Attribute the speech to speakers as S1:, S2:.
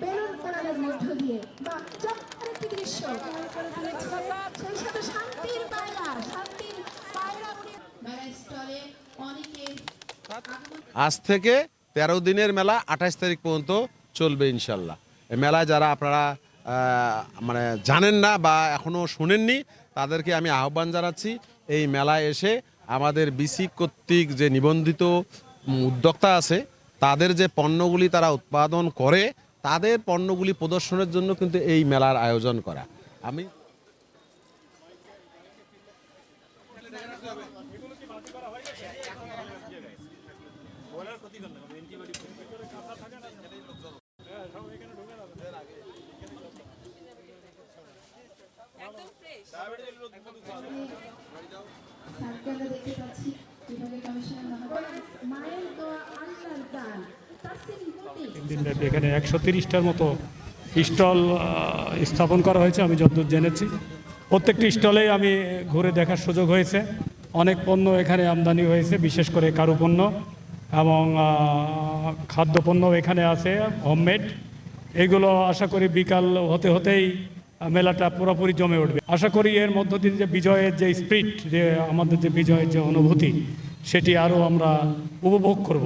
S1: Balloon ফোড়ানোর মধ্য দিয়ে বা চমৎকার একটি দৃশ্য সেই সাথে শান্তির পায়রা উড়ে মেলা স্টলে অনেকের
S2: আজ থেকে 13 দিনের মেলা 28 তারিখ পর্যন্ত চলবে ইনশাল্লাহ। এই মেলায় যারা আপনারা মানে জানেন না বা এখনও শোনেননি তাদেরকে আমি আহ্বান জানাচ্ছি এই মেলায় এসে আমাদের বিসি কর্তৃক যে নিবন্ধিত উদ্যোক্তা আছে তাদের যে পণ্যগুলি তারা উৎপাদন করে তাদের পণ্যগুলি প্রদর্শনের জন্য কিন্তু এই মেলার আয়োজন করা। আমি
S1: সার্কেলে দেখতে পাচ্ছি বিভাগীয় কমিশনার মহোদয় মায়ের দোয়া আল্লাহর দান
S3: দিনব্যাপী এখানে 130টার মতো স্টল স্থাপন করা হয়েছে আমি যতদূর জেনেছি। প্রত্যেকটি স্টলে আমি ঘুরে দেখার সুযোগ হয়েছে। অনেক পণ্য এখানে আমদানি হয়েছে, বিশেষ করে কারুপণ্য এবং খাদ্যপণ্য এখানে আছে হোমমেড। এগুলো আশা করি বিকাল হতে হতেই মেলাটা পুরোপুরি জমে উঠবে। আশা করি এর মধ্য দিয়ে যে বিজয়ের যে স্পিরিট, যে আমাদের যে বিজয়ের যে অনুভূতি, সেটি আরও আমরা উপভোগ করব।